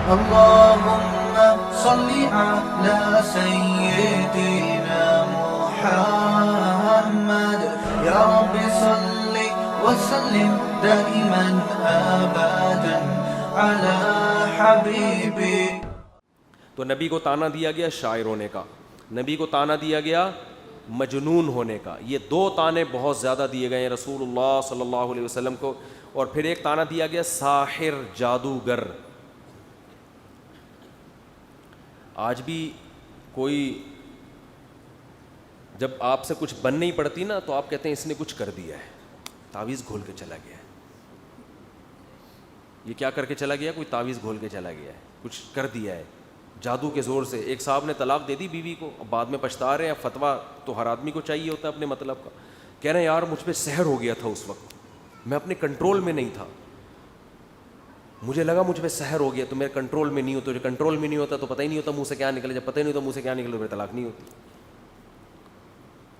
اللهم صل على سيدنا محمد يا رب صل وسلم دائما ابدا على حبيبي. تو نبی کو تانا دیا گیا شاعر ہونے کا, نبی کو تانا دیا گیا مجنون ہونے کا. یہ دو تانے بہت زیادہ دیے گئے ہیں رسول اللہ صلی اللہ علیہ وسلم کو. اور پھر ایک تانا دیا گیا ساحر, جادوگر. آج بھی کوئی جب آپ سے کچھ بن نہیں پڑتی نا تو آپ کہتے ہیں اس نے کچھ کر دیا ہے, تعویذ گھول کے چلا گیا ہے. یہ کیا کر کے چلا گیا؟ کوئی تعویذ گھول کے چلا گیا ہے, کچھ کر دیا ہے جادو کے زور سے. ایک صاحب نے طلاق دے دی بیوی کو, اب بعد میں پچھتا رہے ہیں. فتویٰ تو ہر آدمی کو چاہیے ہوتا ہے اپنے مطلب کا. کہہ رہے ہیں یار مجھ پہ سحر ہو گیا تھا اس وقت, میں اپنے کنٹرول میں نہیں تھا, مجھے لگا مجھ پہ سحر ہو گیا تو میرے کنٹرول میں نہیں ہوتا. جو کنٹرول میں نہیں ہوتا تو پتہ ہی نہیں ہوتا منہ سے کیا نکلے, جب پتہ ہی نہیں ہوتا منہ سے کیا نکلے تو پھر طلاق نہیں ہوتی.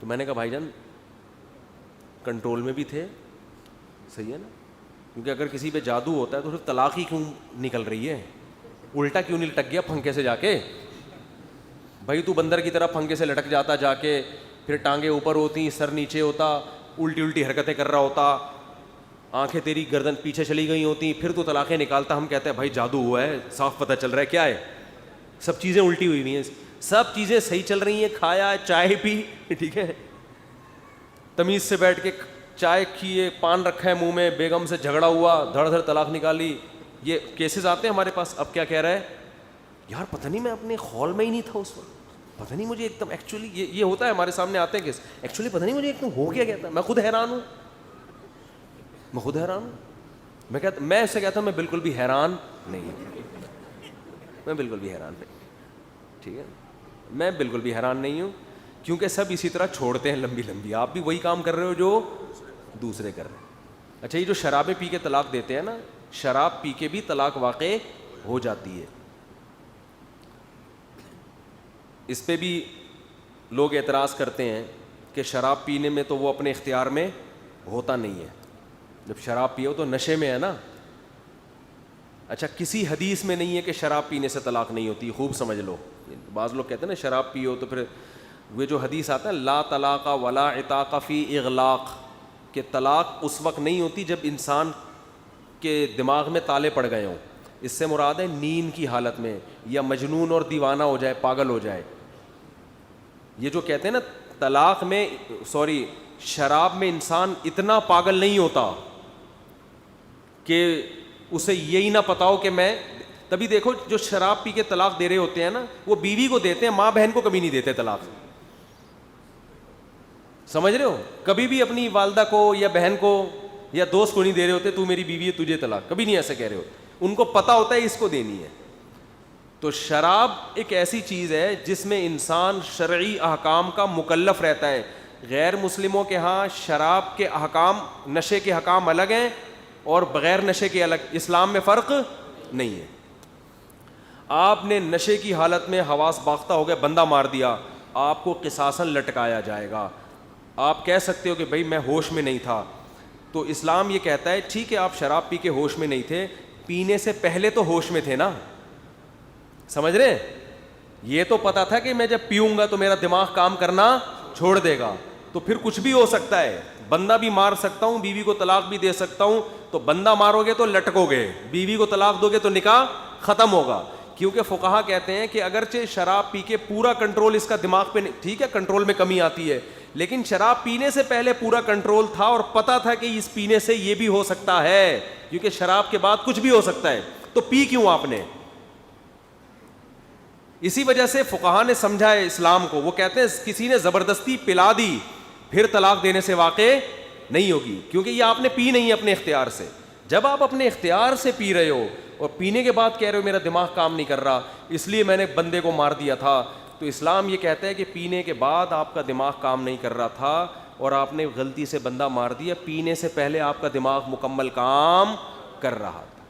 تو میں نے کہا بھائی جان کنٹرول میں بھی تھے, صحیح ہے نا, کیونکہ اگر کسی پہ جادو ہوتا ہے تو صرف طلاق ہی کیوں نکل رہی ہے, الٹا کیوں نہیں لٹک گیا پھنکے سے جا کے؟ بھائی تو بندر کی طرح پھنکے سے لٹک جاتا جا کے, پھر ٹانگیں اوپر ہوتی, سر نیچے ہوتا, الٹی الٹی حرکتیں کر رہا ہوتا, آنکھیں تیری گردن پیچھے چلی گئی ہوتی, پھر تو طلاقیں نکالتا. ہم کہتے ہیں بھائی جادو ہوا ہے, صاف پتہ چل رہا ہے کیا ہے, سب چیزیں الٹی ہوئی ہوئی ہیں, سب چیزیں صحیح چل رہی ہیں. کھایا, چائے پی, ٹھیک ہے, تمیز سے بیٹھ کے چائے کیے, پان رکھا ہے منہ میں, بیگم سے جھگڑا ہوا, دھڑ دھڑ طلاق نکالی. یہ کیسز آتے ہیں ہمارے پاس. اب کیا کہہ رہا ہے یار پتہ نہیں میں اپنے خول میں ہی نہیں تھا اس وقت, پتہ نہیں مجھے ایک دم ایکچولی یہ ہوتا ہے ہمارے سامنے آتے ہیں کیس, ایکچولی پتہ نہیں مجھے ایک دم ہو گیا تھا, میں خود حیران ہوں, میں خود حیران ہوں. میں اس سے کہتا ہوں میں بالکل بھی حیران نہیں ہوں, میں بالکل بھی حیران نہیں, ٹھیک ہے, میں بالکل بھی حیران نہیں ہوں, کیونکہ سب اسی طرح چھوڑتے ہیں لمبی لمبی. آپ بھی وہی کام کر رہے ہو جو دوسرے کر رہے ہیں. اچھا یہ جو شرابیں پی کے طلاق دیتے ہیں نا, شراب پی کے بھی طلاق واقع ہو جاتی ہے. اس پہ بھی لوگ اعتراض کرتے ہیں کہ شراب پینے میں تو وہ اپنے اختیار میں ہوتا نہیں ہے, جب شراب پیو تو نشے میں ہے نا. اچھا کسی حدیث میں نہیں ہے کہ شراب پینے سے طلاق نہیں ہوتی, خوب سمجھ لو. بعض لوگ کہتے ہیں نا شراب پیو تو پھر وہ جو حدیث آتا ہے لا طلاق ولا عتاق فی اغلاق, کہ طلاق اس وقت نہیں ہوتی جب انسان کے دماغ میں تالے پڑ گئے ہوں. اس سے مراد ہے نیند کی حالت میں, یا مجنون اور دیوانہ ہو جائے, پاگل ہو جائے. یہ جو کہتے ہیں نا طلاق میں شراب میں انسان اتنا پاگل نہیں ہوتا کہ اسے یہی نہ پتا ہو کہ میں, تبھی دیکھو جو شراب پی کے طلاق دے رہے ہوتے ہیں نا وہ بیوی کو دیتے ہیں, ماں بہن کو کبھی نہیں دیتے طلاق. سمجھ رہے ہو, کبھی بھی اپنی والدہ کو یا بہن کو یا دوست کو نہیں دے رہے ہوتے تو میری بیوی ہے تجھے طلاق, کبھی نہیں ایسا کہہ رہے ہوتے. ان کو پتا ہوتا ہے اس کو دینی ہے. تو شراب ایک ایسی چیز ہے جس میں انسان شرعی احکام کا مکلف رہتا ہے. غیر مسلموں کے ہاں شراب کے احکام, نشے کے احکام الگ ہیں اور بغیر نشے کے الگ. اسلام میں فرق نہیں ہے. آپ نے نشے کی حالت میں حواس باختہ ہو گئے, بندہ مار دیا, آپ کو قصاصاً لٹکایا جائے گا. آپ کہہ سکتے ہو کہ بھائی میں ہوش میں نہیں تھا, تو اسلام یہ کہتا ہے ٹھیک ہے آپ شراب پی کے ہوش میں نہیں تھے, پینے سے پہلے تو ہوش میں تھے نا. سمجھ رہے ہیں, یہ تو پتا تھا کہ میں جب پیوں گا تو میرا دماغ کام کرنا چھوڑ دے گا, تو پھر کچھ بھی ہو سکتا ہے. بندہ بھی مار سکتا ہوں, بیوی کو طلاق بھی دے سکتا ہوں. تو بندہ مارو گے تو لٹکو گے, بیوی کو طلاق دو گے تو نکاح ختم ہوگا. کیونکہ فقہا کہتے ہیں کہ اگرچہ شراب پی کے پورا کنٹرول اس کا دماغ پہ, ٹھیک ہے کنٹرول میں کمی آتی ہے, لیکن شراب پینے سے پہلے پورا کنٹرول تھا اور پتا تھا کہ اس پینے سے یہ بھی ہو سکتا ہے, کیونکہ شراب کے بعد کچھ بھی ہو سکتا ہے. تو پی کیوں آپ نے؟ اسی وجہ سے فقہا نے سمجھا ہے اسلام کو. وہ کہتے ہیں کسی نے زبردستی پلا دی پھر طلاق دینے سے واقع نہیں ہوگی, کیونکہ یہ آپ نے پی نہیں اپنے اختیار سے. جب آپ اپنے اختیار سے پی رہے ہو اور پینے کے بعد کہہ رہے ہو میرا دماغ کام نہیں کر رہا اس لیے میں نے بندے کو مار دیا تھا, تو اسلام یہ کہتا ہے کہ پینے کے بعد آپ کا دماغ کام نہیں کر رہا تھا اور آپ نے غلطی سے بندہ مار دیا, پینے سے پہلے آپ کا دماغ مکمل کام کر رہا تھا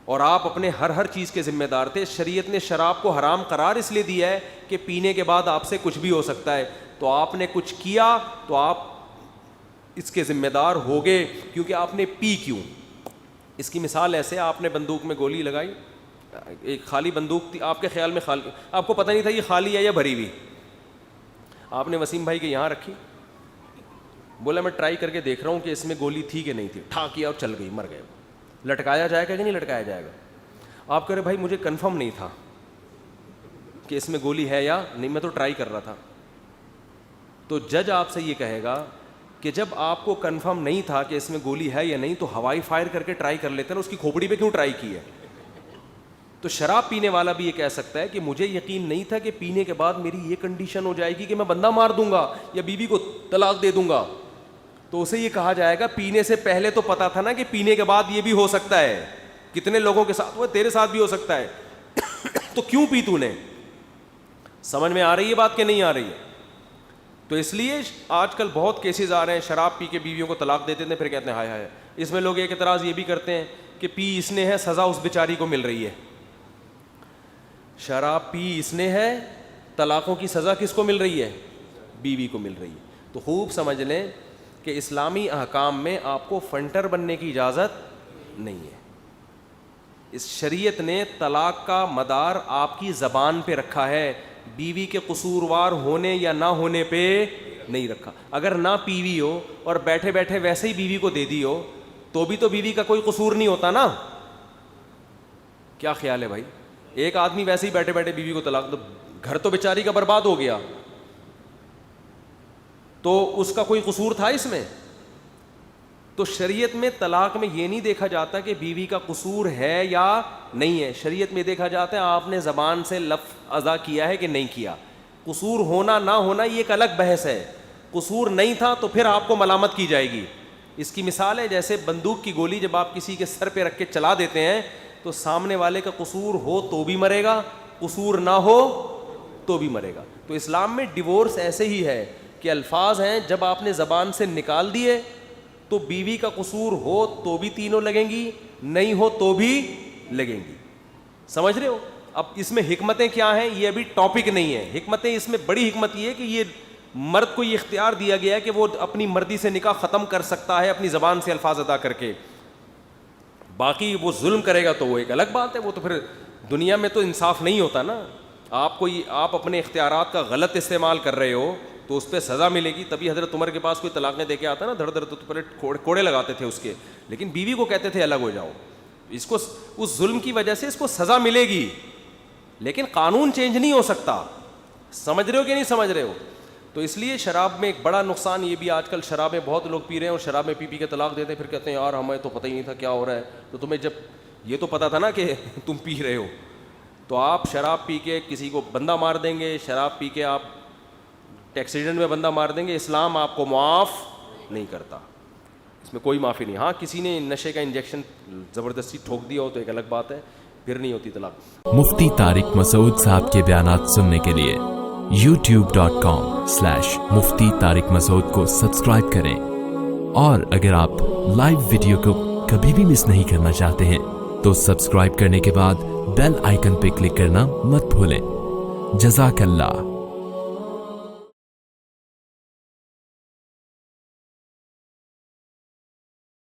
اور آپ اپنے ہر چیز کے ذمہ دار تھے. شریعت نے شراب کو حرام قرار اس لیے دیا ہے کہ پینے کے بعد آپ سے کچھ بھی ہو سکتا ہے, تو آپ نے کچھ کیا تو آپ اس کے ذمہ دار ہو گئے, کیونکہ آپ نے پی کیوں. اس کی مثال ایسے، آپ نے بندوق میں گولی لگائی، ایک خالی بندوق تھی، آپ کے خیال میں خالی، آپ کو پتہ نہیں تھا یہ خالی ہے یا بھری ہوئی، آپ نے وسیم بھائی کے یہاں رکھی، بولا میں ٹرائی کر کے دیکھ رہا ہوں کہ اس میں گولی تھی کہ نہیں تھی، ٹھا کیا اور چل گئی، مر گئے. لٹکایا جائے گا کہ نہیں لٹکایا جائے گا؟ آپ کہہ رہے بھائی مجھے کنفرم نہیں تھا کہ اس میں گولی ہے یا نہیں، میں تو ٹرائی کر رہا تھا. تو جج آپ سے یہ کہے گا کہ جب آپ کو کنفرم نہیں تھا کہ اس میں گولی ہے یا نہیں تو ہوائی فائر کر کے ٹرائی کر لیتے نا، اس کی کھوپڑی پہ کیوں ٹرائی کی ہے؟ تو شراب پینے والا بھی یہ کہہ سکتا ہے کہ مجھے یقین نہیں تھا کہ پینے کے بعد میری یہ کنڈیشن ہو جائے گی کہ میں بندہ مار دوں گا یا بیوی کو طلاق دے دوں گا. تو اسے یہ کہا جائے گا پینے سے پہلے تو پتا تھا نا کہ پینے کے بعد یہ بھی ہو سکتا ہے. کتنے لوگوں کے ساتھ ہوا، تیرے ساتھ بھی ہو سکتا ہے. تو کیوں پی تو نے؟ سمجھ میں آ رہی ہے بات کہ نہیں آ رہی ہے؟ تو اس لیے آج کل بہت کیسز آ رہے ہیں، شراب پی کے بیویوں کو طلاق دیتے ہیں، پھر کہتے ہیں ہائے ہائے. اس میں لوگ ایک اعتراض یہ بھی کرتے ہیں کہ پی اس نے ہے، سزا اس بیچاری کو مل رہی ہے. شراب پی اس نے ہے، طلاقوں کی سزا کس کو مل رہی ہے؟ بیوی کو مل رہی ہے. تو خوب سمجھ لیں کہ اسلامی احکام میں آپ کو فنٹر بننے کی اجازت نہیں ہے. اس شریعت نے طلاق کا مدار آپ کی زبان پہ رکھا ہے، بیوی کے قصوروار ہونے یا نہ ہونے پہ نہیں رکھا. اگر نہ پیوی ہو اور بیٹھے بیٹھے ویسے ہی بیوی کو دے دی ہو تو بھی تو بیوی کا کوئی قصور نہیں ہوتا نا. کیا خیال ہے بھائی؟ ایک آدمی ویسے ہی بیٹھے بیٹھے بیوی کو طلاق دو، گھر تو بیچاری کا برباد ہو گیا، تو اس کا کوئی قصور تھا اس میں؟ تو شریعت میں طلاق میں یہ نہیں دیکھا جاتا کہ بیوی کا قصور ہے یا نہیں ہے، شریعت میں دیکھا جاتا ہے آپ نے زبان سے لفظ ادا کیا ہے کہ نہیں کیا. قصور ہونا نہ ہونا یہ ایک الگ بحث ہے. قصور نہیں تھا تو پھر آپ کو ملامت کی جائے گی. اس کی مثال ہے جیسے بندوق کی گولی جب آپ کسی کے سر پہ رکھ کے چلا دیتے ہیں تو سامنے والے کا قصور ہو تو بھی مرے گا، قصور نہ ہو تو بھی مرے گا. تو اسلام میں ڈیورس ایسے ہی ہے کہ الفاظ ہیں جب آپ نے زبان سے نکال دیے تو بیوی کا قصور ہو تو بھی تینوں لگیں گی، نہیں ہو تو بھی لگیں گی. سمجھ رہے ہو؟ اب اس میں حکمتیں کیا ہیں یہ ابھی ٹاپک نہیں ہے. حکمتیں اس میں بڑی حکمت یہ ہے کہ یہ مرد کو یہ اختیار دیا گیا ہے کہ وہ اپنی مرضی سے نکاح ختم کر سکتا ہے اپنی زبان سے الفاظ ادا کر کے. باقی وہ ظلم کرے گا تو وہ ایک الگ بات ہے، وہ تو پھر دنیا میں تو انصاف نہیں ہوتا نا. آپ اپنے اختیارات کا غلط استعمال کر رہے ہو تو اس پہ سزا ملے گی. تبھی حضرت عمر کے پاس کوئی طلاق دے کے آتا نا دھڑ دھڑ تو پہلے کوڑے لگاتے تھے اس کے، لیکن بیوی کو کہتے تھے الگ ہو جاؤ. اس کو اس ظلم کی وجہ سے اس کو سزا ملے گی لیکن قانون چینج نہیں ہو سکتا. سمجھ رہے ہو کہ نہیں سمجھ رہے ہو؟ تو اس لیے شراب میں ایک بڑا نقصان یہ بھی، آج کل شرابیں بہت لوگ پی رہے ہیں اور شراب میں پی کے طلاق دیتے ہیں، پھر کہتے ہیں یار ہمیں تو پتہ ہی نہیں تھا کیا ہو رہا ہے. تو تمہیں جب یہ تو پتہ تھا نا کہ تم پی رہے ہو تو آپ شراب پی کے کسی کو بندہ مار دیں گے، شراب پی کے آپ ایکسیڈنٹ میں بندہ مار دیں گے. اسلام آپ کو معاف نہیں کرتا، اس میں کوئی معافی نہیں. ہاں کسی نے نشے کا انجیکشن زبردستی ٹھوک دیا ہو تو ایک الگ بات ہے، پھر نہیں ہوتی طلاق. مفتی طارق مسعود صاحب کے بیانات سننے کے لیے youtube.com/مفتی طارق مسعود کو سبسکرائب کریں، اور اگر آپ لائیو ویڈیو کو کبھی بھی مس نہیں کرنا چاہتے ہیں تو سبسکرائب کرنے کے بعد بیل آئیکن پہ کلک کرنا مت بھولیں. جزاک اللہ.